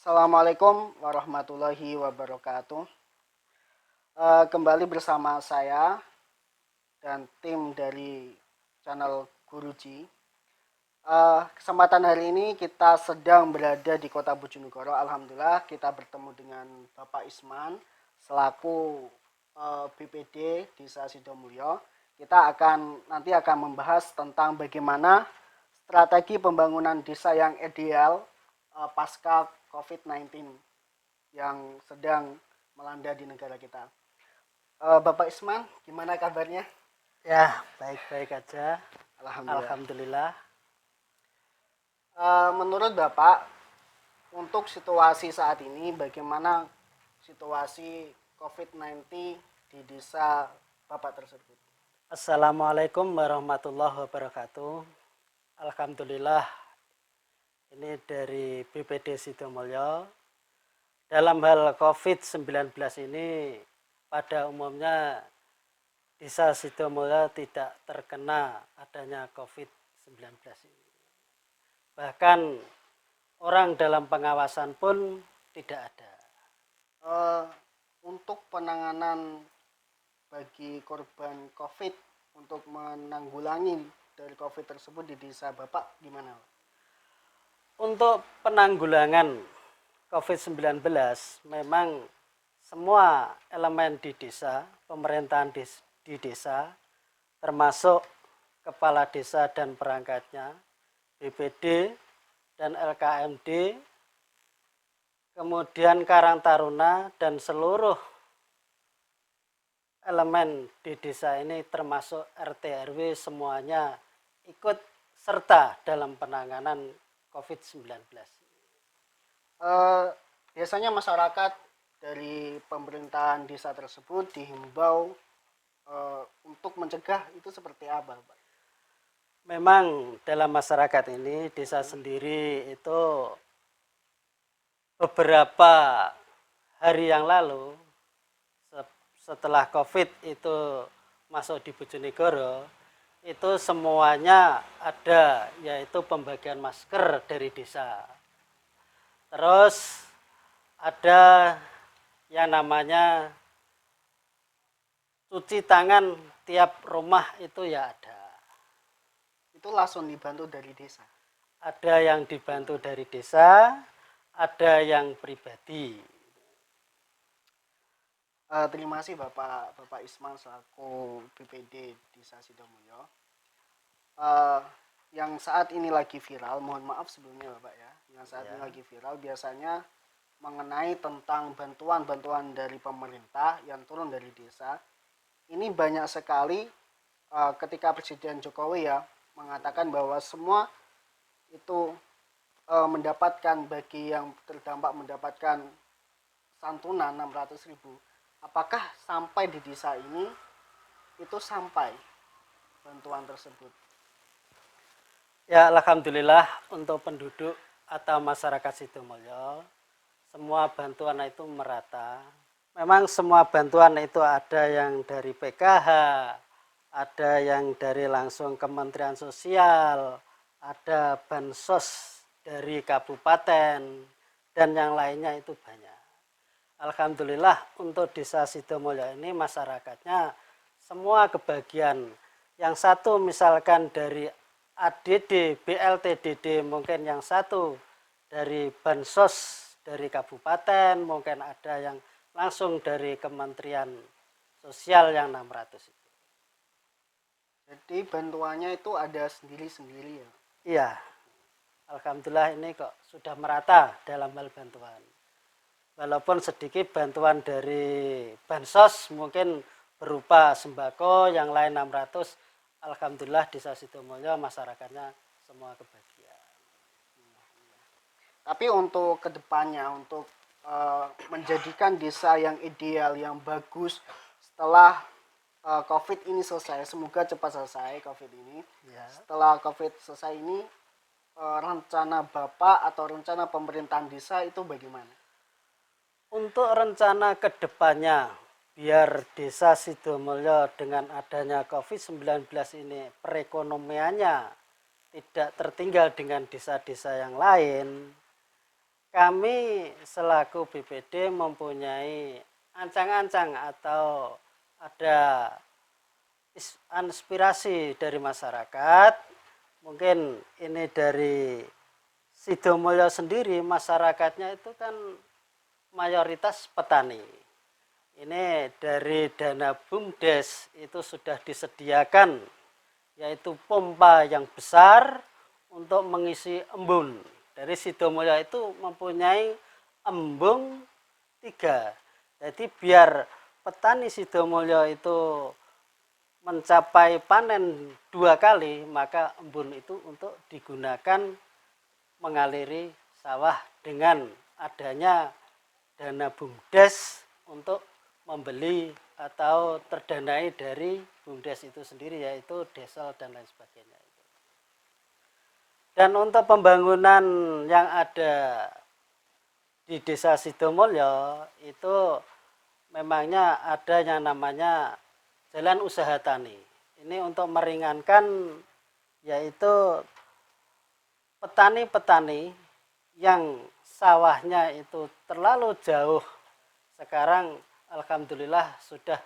Assalamualaikum warahmatullahi wabarakatuh. Kembali bersama saya dan tim dari channel Guruji. Kesempatan hari ini kita sedang berada di Kota Bojonegoro. Alhamdulillah kita bertemu dengan Bapak Isman selaku BPD Desa Sidomulyo. Kita nanti akan membahas tentang bagaimana strategi pembangunan desa yang ideal pasca COVID-19 yang sedang melanda di negara kita. Bapak Isman, gimana kabarnya? Ya, baik-baik aja. Alhamdulillah. Alhamdulillah. Menurut Bapak, untuk situasi saat ini, bagaimana situasi COVID-19 di desa Bapak tersebut? Assalamualaikum warahmatullahi wabarakatuh. Alhamdulillah, ini dari BPD Sidomulyo. Dalam hal COVID-19 ini, pada umumnya desa Sidomulyo tidak terkena adanya COVID-19 ini. Bahkan orang dalam pengawasan pun tidak ada. Untuk penanganan bagi korban COVID, untuk menanggulangi dari COVID tersebut di desa Bapak gimana? Untuk penanggulangan COVID-19 memang semua elemen di desa, pemerintahan di desa, termasuk kepala desa dan perangkatnya, BPD dan LKMD, kemudian Karang Taruna dan seluruh elemen di desa ini termasuk RT RW semuanya ikut serta dalam penanganan COVID-19. Biasanya masyarakat dari pemerintahan desa tersebut dihimbau untuk mencegah itu seperti apa, Pak? Memang dalam masyarakat ini desa sendiri itu beberapa hari yang lalu setelah COVID itu masuk di Bojonegoro, itu semuanya ada, yaitu pembagian masker dari desa. Terus ada yang namanya cuci tangan tiap rumah itu ya ada. Itu langsung dibantu dari desa? Ada yang dibantu dari desa, ada yang pribadi. Terima kasih Bapak Isman selaku BPD Desa Sidomulyo. Yang saat ini lagi viral, mohon maaf sebelumnya Bapak ya, yang saat ini lagi viral biasanya mengenai tentang bantuan-bantuan dari pemerintah yang turun dari desa. Ini banyak sekali ketika Presiden Jokowi ya mengatakan bahwa semua itu mendapatkan, bagi yang terdampak mendapatkan santunan 600.000. Apakah sampai di desa ini itu sampai bantuan tersebut? Ya, alhamdulillah untuk penduduk atau masyarakat Sidomulyo semua bantuan itu merata. Memang semua bantuan itu ada yang dari PKH, ada yang dari langsung Kementerian Sosial, ada bansos dari kabupaten, dan yang lainnya itu banyak. Alhamdulillah untuk desa Sidomulyo ini masyarakatnya semua kebagian. Yang satu misalkan dari ADD, BLTDD, mungkin yang satu dari bansos dari kabupaten, mungkin ada yang langsung dari Kementerian Sosial yang 600 itu. Jadi bantuannya itu ada sendiri-sendiri ya? Iya, alhamdulillah ini kok sudah merata dalam hal bantuan. Walaupun sedikit bantuan dari bansos mungkin berupa sembako, yang lain 600, alhamdulillah desa Sidomulyo masyarakatnya semua kebagian. Tapi untuk kedepannya, untuk menjadikan desa yang ideal, yang bagus setelah COVID ini selesai, semoga cepat selesai COVID ini. Ya. Setelah COVID selesai ini, rencana Bapak atau rencana pemerintahan desa itu bagaimana? Untuk rencana kedepannya, biar desa Sidomulyo dengan adanya COVID-19 ini perekonomiannya tidak tertinggal dengan desa-desa yang lain, kami selaku BPD mempunyai ancang-ancang atau ada inspirasi dari masyarakat. Mungkin ini dari Sidomulyo sendiri, masyarakatnya itu kan mayoritas petani. Ini dari dana BUMDes itu sudah disediakan, yaitu pompa yang besar untuk mengisi embun. Dari Sidomulyo itu mempunyai embung 3. Jadi biar petani Sidomulyo itu mencapai panen 2 kali, maka embun itu untuk digunakan mengaliri sawah dengan adanya dana BUMDes untuk membeli atau terdanai dari BUMDes itu sendiri, yaitu diesel dan lain sebagainya. Dan untuk pembangunan yang ada di Desa Sidomulyo itu memangnya ada yang namanya jalan usaha tani. Ini untuk meringankan, yaitu petani-petani yang sawahnya itu terlalu jauh. Sekarang alhamdulillah sudah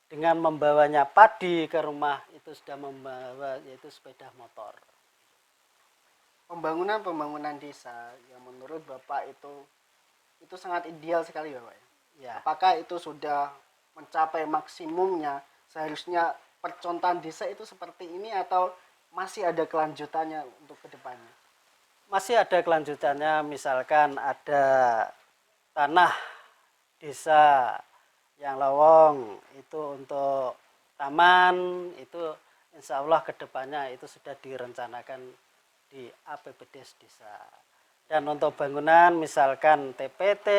dengan membawanya padi ke rumah itu sudah membawa yaitu sepeda motor. Pembangunan desa yang menurut Bapak itu sangat ideal sekali Bapak. Ya. Apakah itu sudah mencapai maksimumnya? Seharusnya percontohan desa itu seperti ini atau masih ada kelanjutannya untuk kedepannya? Masih ada kelanjutannya, misalkan ada tanah desa yang lowong itu untuk taman, itu insya Allah kedepannya itu sudah direncanakan di APBDes desa. Dan untuk bangunan misalkan TPT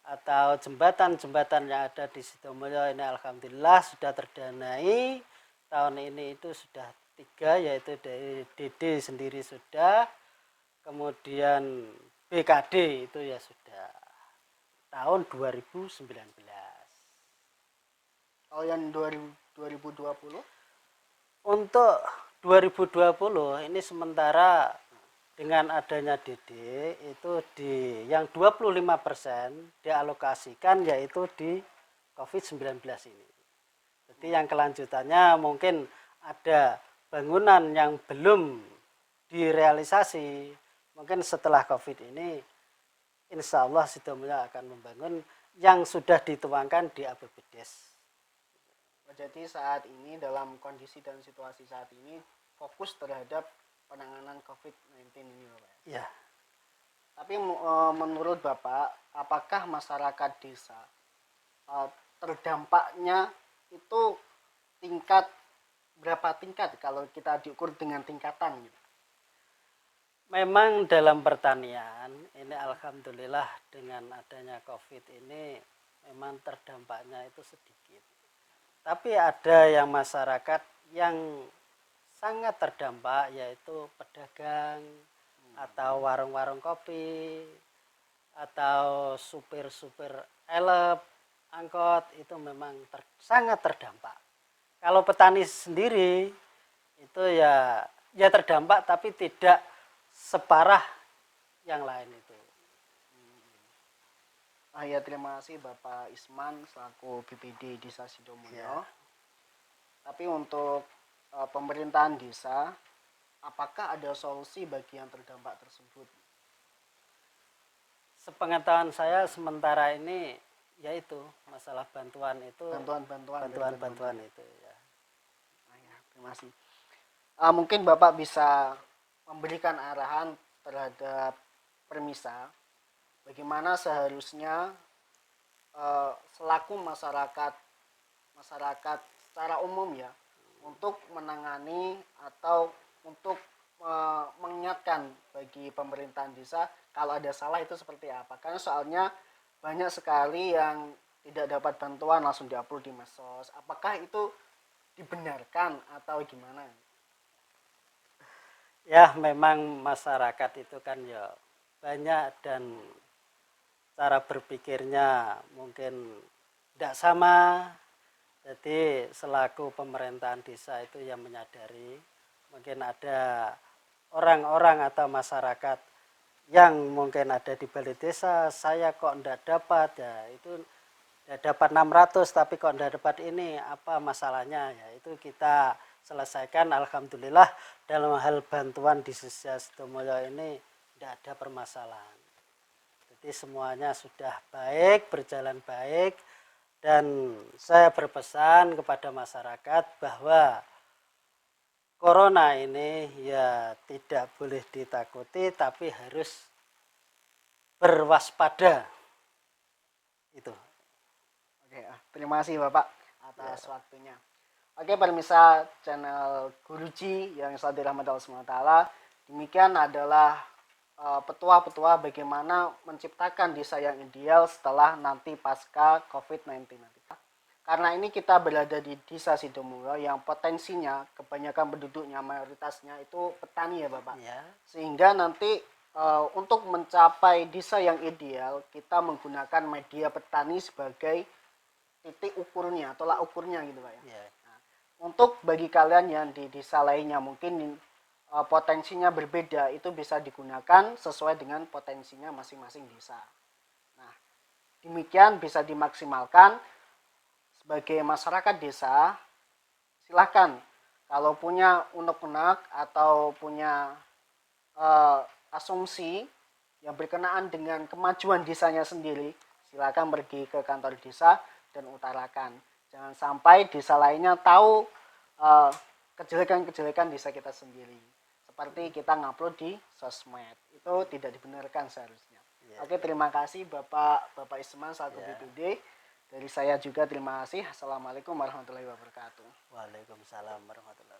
atau jembatan-jembatan yang ada di Sidomulyo ini alhamdulillah sudah terdanai. Tahun ini itu sudah 3, yaitu dari DD sendiri sudah, kemudian BKD itu ya sudah tahun 2019. Kalau yang 2020? Untuk 2020 ini sementara dengan adanya DD itu di yang 25% dialokasikan yaitu di COVID-19 ini. Jadi yang kelanjutannya mungkin ada bangunan yang belum direalisasi. Mungkin setelah COVID ini insya Allah Sidomulyo akan membangun yang sudah dituangkan di APBDes. Jadi saat ini dalam kondisi dan situasi saat ini fokus terhadap penanganan COVID-19 ini Bapak. Ya. Tapi menurut Bapak, apakah masyarakat desa terdampaknya itu berapa tingkat kalau kita diukur dengan tingkatan gitu? Memang dalam pertanian ini alhamdulillah dengan adanya COVID ini memang terdampaknya itu sedikit. Tapi ada yang masyarakat yang sangat terdampak yaitu pedagang atau warung-warung kopi atau supir-supir elep, angkot itu memang sangat terdampak. Kalau petani sendiri itu ya terdampak tapi tidak separah yang lain itu. Ya, terima kasih Bapak Isman selaku BPD Desa Sidomulyo. Ya. Tapi untuk pemerintahan desa, apakah ada solusi bagi yang terdampak tersebut? Sepengetahuan saya sementara ini yaitu masalah bantuan itu bantuan itu ya. Ya, terima kasih. Mungkin Bapak bisa memberikan arahan terhadap Permisa bagaimana seharusnya selaku masyarakat secara umum ya untuk menangani atau untuk mengingatkan bagi pemerintahan desa kalau ada salah itu seperti apa, karena soalnya banyak sekali yang tidak dapat bantuan langsung diupload di medsos. Apakah itu dibenarkan atau gimana? Ya memang masyarakat itu kan ya banyak dan cara berpikirnya mungkin tidak sama. Jadi selaku pemerintahan desa itu yang menyadari mungkin ada orang-orang atau masyarakat yang mungkin ada di balai desa, saya kok enggak dapat, ya itu enggak dapat 600 tapi kok enggak dapat ini, apa masalahnya, ya itu kita selesaikan. Alhamdulillah dalam hal bantuan di Desa Sidomulyo ini tidak ada permasalahan. Jadi semuanya sudah baik, berjalan baik, dan saya berpesan kepada masyarakat bahwa corona ini ya tidak boleh ditakuti, tapi harus berwaspada. Itu. Oke, terima kasih Bapak atas waktunya. Oke, pemirsa channel Guruji yang selalu dirahmati Allah SWT, demikian adalah petua-petua bagaimana menciptakan desa yang ideal setelah nanti pasca COVID-19 nanti. Karena ini kita berada di Desa Sidomulyo yang potensinya kebanyakan penduduknya mayoritasnya itu petani ya Bapak. Ya. Sehingga nanti untuk mencapai desa yang ideal kita menggunakan media petani sebagai titik ukurnya, tolak ukurnya gitu Pak ya. Ya. Nah, untuk bagi kalian yang di desa lainnya mungkin potensinya berbeda, itu bisa digunakan sesuai dengan potensinya masing-masing desa. Nah, demikian bisa dimaksimalkan. Sebagai masyarakat desa, silahkan kalau punya unek-unek atau punya asumsi yang berkenaan dengan kemajuan desanya sendiri, silakan pergi ke kantor desa dan utarakan. Jangan sampai desa lainnya tahu kejelekan-kejelekan desa kita sendiri. Seperti kita ngupload di sosmed, itu tidak dibenarkan seharusnya. Oke, terima kasih Bapak Isman selaku BPD. Dari saya juga terima kasih. Assalamualaikum warahmatullahi wabarakatuh. Waalaikumsalam warahmatullahi wabarakatuh.